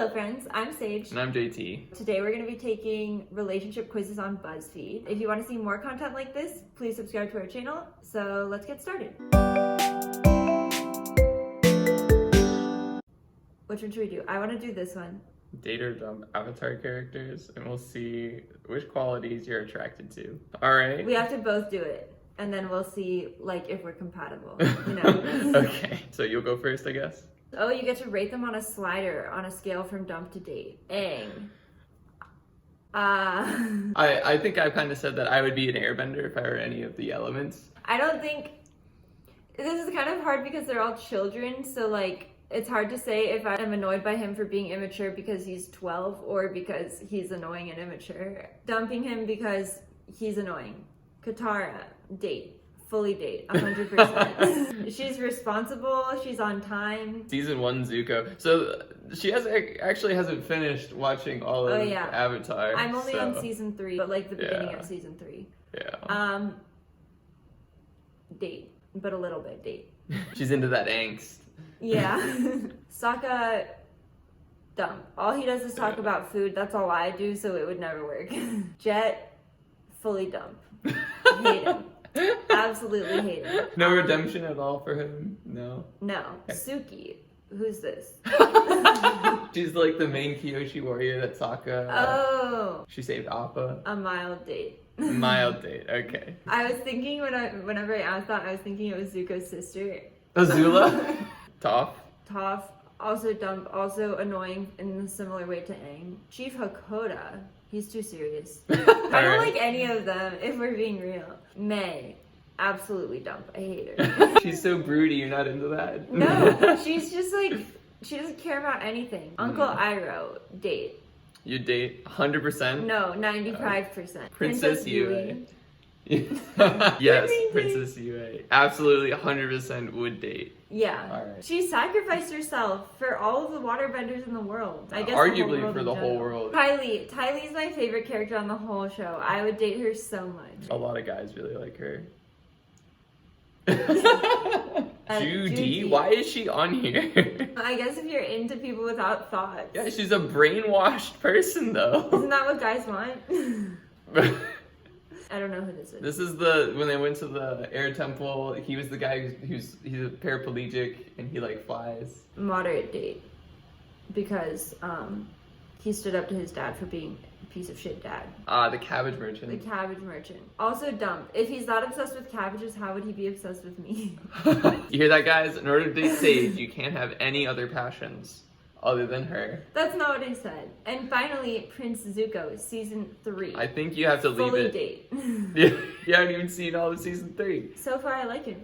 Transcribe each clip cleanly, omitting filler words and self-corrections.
Hello friends, I'm Sage. And I'm JT. Today we're going to be taking relationship quizzes on BuzzFeed. If you want to see more content like this, please subscribe to our channel. So let's get started. Which one should we do? I want to do this one. Date or dump avatar characters, and we'll see which qualities you're attracted to. Alright? We have to both do it, and then we'll see like if we're compatible. You know? Okay, so you'll go first, I guess? Oh, you get to rate them on a slider on a scale from dump to date. Ang. I think I kind of said that I would be an airbender if I were any of the elements. I don't think... This is kind of hard because they're all children, so like it's hard to say if I'm annoyed by him for being immature because he's 12 or because he's annoying and immature. Dumping him because he's annoying. Katara, date. Fully date, 100%. She's responsible, she's on time. Season 1 Zuko. So she actually hasn't finished watching all of Avatar. I'm only on season 3, but like the beginning of season 3. Yeah. Date, but a little bit date. She's into that angst. Yeah. Sokka, dump. All he does is talk about food. That's all I do, so it would never work. Jet, fully dump. Hate him. Absolutely hate him. No redemption at all for him? No? No. Suki. Who's this? She's like the main Kyoshi warrior that Sokka... Oh. She saved Appa. A mild date. Mild date, okay. I was thinking whenever I asked that, I was thinking it was Zuko's sister. Azula? Toph? Toph. Also dump. Also annoying in a similar way to Aang. Chief Hakoda. He's too serious. I don't like any of them, if we're being real. May. Absolutely dump. I hate her. She's so broody, you're not into that? No, she's just like, she doesn't care about anything. Uncle Iroh, date. You date 100%? No, 95%. Princess Yue. Yes, Princess Yue. Absolutely 100% would date. Yeah. Alright. She sacrificed herself for all of the waterbenders in the world. I guess arguably for the whole world. Tylee's my favorite character on the whole show. I would date her so much. A lot of guys really like her. Judy? Why is she on here? I guess if you're into people without thoughts. Yeah, she's a brainwashed person though. Isn't that what guys want? I don't know who this is. This is when they went to the air temple, he was the guy he's a paraplegic and he like flies. Moderate date. Because he stood up to his dad for being a piece of shit dad. The cabbage merchant. The cabbage merchant. Also dump. If he's not obsessed with cabbages, how would he be obsessed with me? You hear that, guys? In order to date Sage, you can't have any other passions other than her. That's not what I said. And finally, Prince Zuko, season 3. I think you have to leave Fully it. Date. Yeah, you haven't even seen all of season 3. So far, I like him.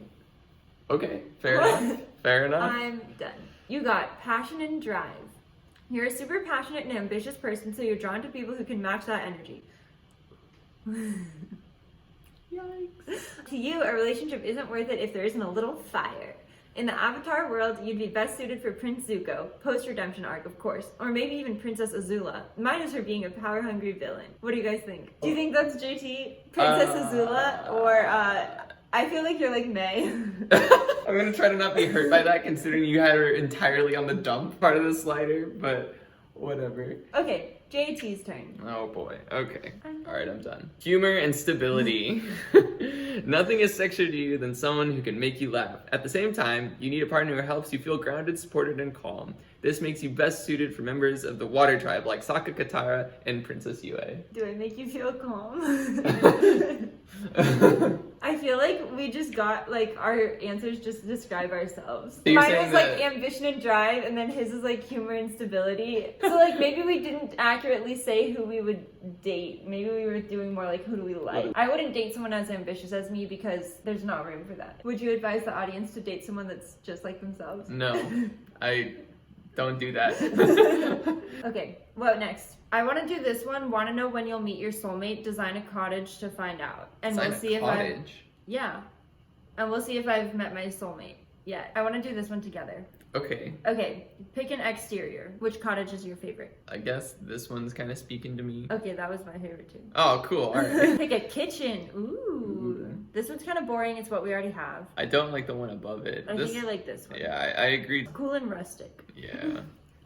Okay, fair enough. Fair enough. I'm done. You got passion and drive. You're a super passionate and ambitious person, so you're drawn to people who can match that energy. Yikes. To you, a relationship isn't worth it if there isn't a little fire. In the Avatar world, you'd be best suited for Prince Zuko, post-redemption arc, of course, or maybe even Princess Azula, minus her being a power-hungry villain. What do you guys think? Do you think that's JT, Princess Azula, or I feel like you're like May. I'm gonna try to not be hurt by that, considering you had her entirely on the dump part of the slider, but whatever. Okay, JT's turn. Oh boy, okay. Alright, I'm done. Humor and stability. Nothing is sexier to you than someone who can make you laugh. At the same time, you need a partner who helps you feel grounded, supported, and calm. This makes you best suited for members of the water tribe like Sokka, Katara, and Princess Yue. Do I make you feel calm? I feel like we just got, like, our answers just describe ourselves. So mine was, like, ambition and drive, and then his is, like, humor and stability. So, like, maybe we didn't accurately say who we would date. Maybe we were doing more, like, who do we like. I wouldn't date someone as ambitious as me because there's not room for that. Would you advise the audience to date someone that's just like themselves? No, I don't do that. Okay, what next? I want to do this one. Want to know when you'll meet your soulmate? Design a cottage to find out, and we'll see if and we'll see if I've met my soulmate yet. I want to do this one together. Okay. Okay, pick an exterior. Which cottage is your favorite? I guess this one's kind of speaking to me. Okay, that was my favorite too. Oh, cool. All right. Pick a kitchen. Ooh. This one's kind of boring. It's what we already have. I don't like the one above it. I think I like this one. Yeah, I agree. Cool and rustic. Yeah.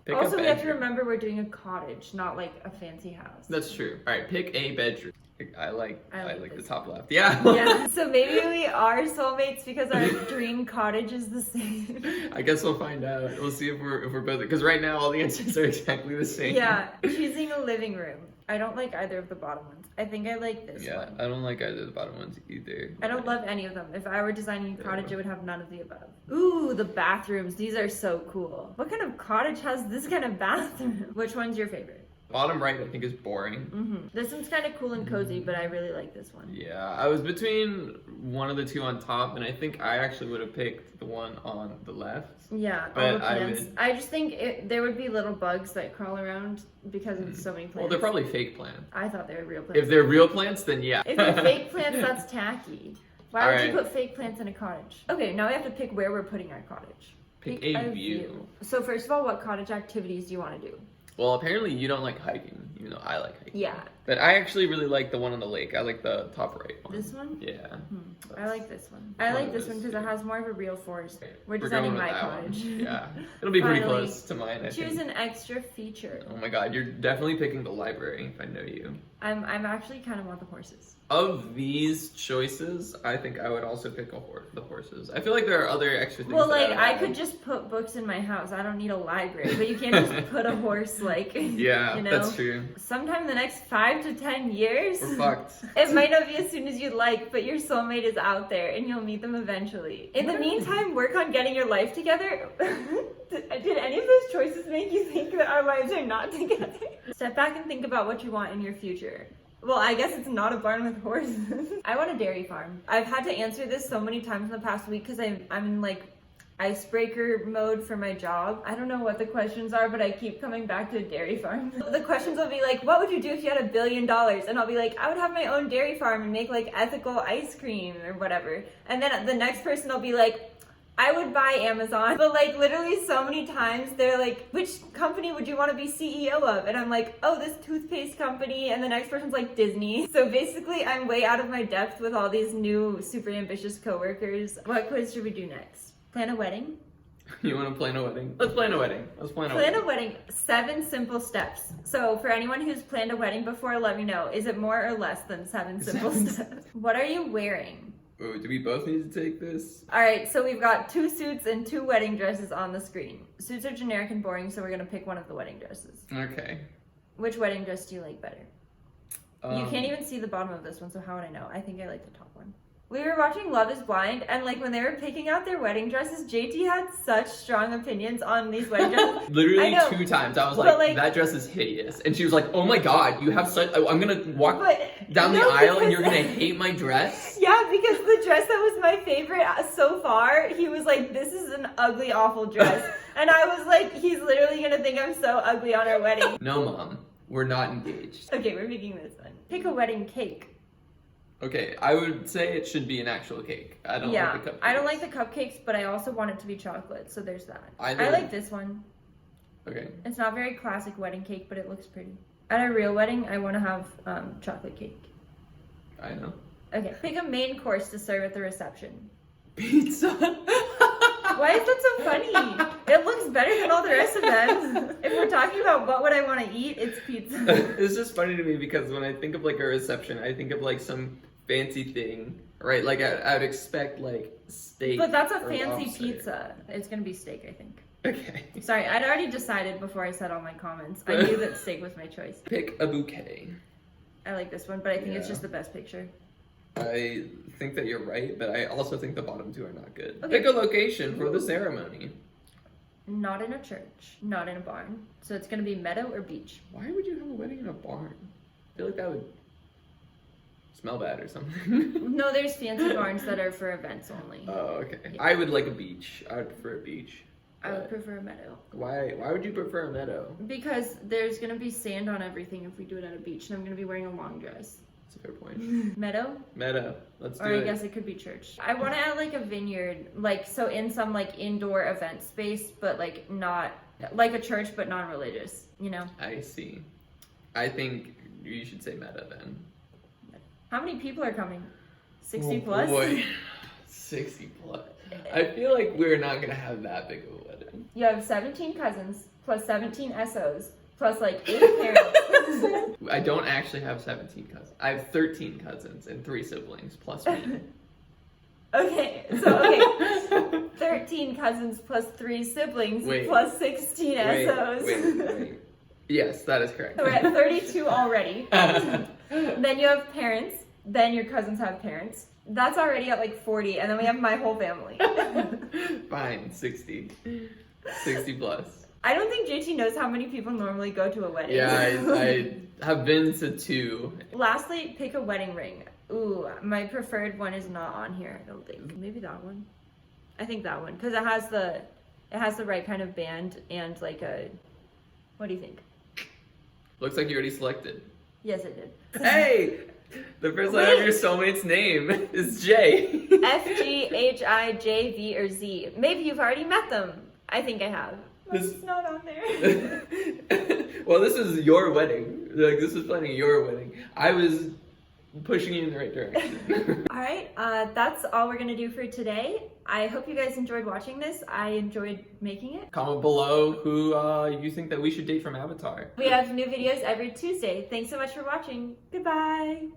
Pick Also, a we have to bedroom. remember we're doing a cottage, not like a fancy house. That's true. All right, pick a bedroom. I like the this top left. Yeah. Yeah, so maybe we are soulmates because our dream cottage is the same. I guess we'll find out. We'll see if we're both, because right now all the answers are exactly the same. Yeah, choosing a living room. I don't like either of the bottom ones. I think I like this Yeah, one. I don't like either of the bottom ones either. I don't love any of them. If I were designing a cottage, it would have none of the above. Ooh, the bathrooms. These are so cool. What kind of cottage has this kind of bathroom? Which one's your favorite? Bottom right, I think, is boring. This one's kind of cool and cozy, but I really like this one. Yeah, I was between one of the two on top, and I think I actually would have picked the one on the left. Yeah, But all the I plants. would- I just think there would be little bugs that crawl around because of so many plants. Well, they're probably fake plants. I thought they were real plants. If they're real plants, then yeah. If they're fake plants, that's tacky. Why would you Alright. put fake plants in a cottage? Okay, now we have to pick where we're putting our cottage. Pick a view. So first of all, what cottage activities do you want to do? Well, apparently you don't like hiking, even though I like hiking. Yeah. But I actually really like the one on the lake. I like the top right one. This one? Yeah. I like this one. I like this one because it has more of a real forest. We're designing going with my that cottage. one. Yeah. It'll be pretty Finally, close to mine, I Choose think. an extra feature. Oh my god, you're definitely picking the library, if I know you. I'm actually kind of want the horses. Of these choices, I think I would also pick the horses. I feel like there are other extra things. Well, that like, I would could add. just put books in my house. I don't need a library. But you can't just put a horse, like, Yeah, you know? that's true. Sometime in the next 5 to 10 years. We're fucked. It might not be as soon as you'd like, but your soulmate is out there and you'll meet them eventually. In the meantime, work on getting your life together. Did any of those choices make you think that our lives are not together? Step back and think about what you want in your future. Well, I guess it's not a barn with horses. I want a dairy farm. I've had to answer this so many times in the past week because I'm in like icebreaker mode for my job. I don't know what the questions are, but I keep coming back to a dairy farm. The questions will be like, what would you do if you had $1 billion? And I'll be like, I would have my own dairy farm and make like ethical ice cream or whatever. And then the next person will be like, I would buy Amazon. But like literally so many times they're like, which company would you want to be CEO of? And I'm like, oh, this toothpaste company. And the next person's like Disney. So basically I'm way out of my depth with all these new super ambitious coworkers. What quiz should we do next? Plan a wedding? You want to plan a wedding? Let's plan a wedding. Plan a wedding. 7 simple steps. So for anyone who's planned a wedding before, let me know. Is it more or less than 7 simple steps? What are you wearing? Oh, do we both need to take this? All right, so we've got 2 suits and 2 wedding dresses on the screen. Suits are generic and boring, so we're gonna pick one of the wedding dresses. Okay. Which wedding dress do you like better? You can't even see the bottom of this one, so how would I know? I think I like the top one. We were watching Love is Blind, and like when they were picking out their wedding dresses, JT had such strong opinions on these wedding dresses. Literally I know. 2 times. I was But, like, that dress is hideous. And she was like, oh my god, you have such. I'm gonna walk But- down the no, aisle and because- you're gonna hate my dress? Yeah, because the dress that was my favorite so far, he was like, this is an ugly, awful dress. And I was like, he's literally gonna think I'm so ugly on our wedding. No, Mom. We're not engaged. Okay, we're picking this one. Pick a wedding cake. Okay, I would say it should be an actual cake. I don't like the cupcakes. I don't like the cupcakes, but I also want it to be chocolate, so there's that. I like this one. Okay. It's not very classic wedding cake, but it looks pretty. At a real wedding, I want to have chocolate cake. I know. Okay, pick a main course to serve at the reception. Pizza. Why is that so funny? It looks better than all the rest of them. If we're talking about what would I want to eat, it's pizza. It's just funny to me because when I think of like a reception, I think of like some fancy thing, right? Like I would expect like steak. But that's a or fancy lobster. pizza. It's gonna be steak, I think. Okay. Sorry, I'd already decided before I said all my comments. I knew that steak was my choice. Pick a bouquet. I like this one, but I think it's Yeah. just the best picture. I think that you're right, but I also think the bottom 2 are not good. Okay. Pick a location for the ceremony. Not in a church, not in a barn. So it's gonna be meadow or beach. Why would you have a wedding in a barn? I feel like that would smell bad or something. No, there's fancy barns that are for events only. Oh, okay. Yeah. I would like a beach. I would prefer a beach. I would But prefer a meadow. Why would you prefer a meadow? Because there's gonna be sand on everything if we do it at a beach, and I'm gonna be wearing a long dress. That's a fair point. Meadow? Meadow. Let's do Or I it. guess it could be church. I want to add like a vineyard, like so in some like indoor event space, but like not like a church, but non-religious. You know? I see. I think you should say meta then. How many people are coming? 60 Oh, plus. boy. 60 plus. I feel like we're not gonna have that big of a wedding. You have 17 cousins plus 17 SOs plus like 8 parents. I don't actually have 17 cousins. I have 13 cousins and 3 siblings plus me. Okay. 13 cousins plus 3 siblings plus 16 SOs. Wait. Yes, that is correct. So we're at 32 already. Then you have parents. Then your cousins have parents. That's already at like 40. And then we have my whole family. Fine, 60. 60 plus. I don't think JT knows how many people normally go to a wedding. Yeah, I have been to 2. Lastly, pick a wedding ring. Ooh, my preferred one is not on here, I don't think. Maybe that one. I think that one. Because it has the right kind of band and like a... What do you think? Looks like you already selected. Yes, I did. Hey! The first letter of your soulmate's name is J. FGHIJV or Z. Maybe you've already met them. I think I have. It's not on there. Well, this is your wedding. Like, this is planning your wedding. I was pushing you in the right direction. All right, that's all we're gonna do for today. I hope you guys enjoyed watching this. I enjoyed making it. Comment below who you think that we should date from Avatar. We have new videos every Tuesday. Thanks so much for watching. Goodbye.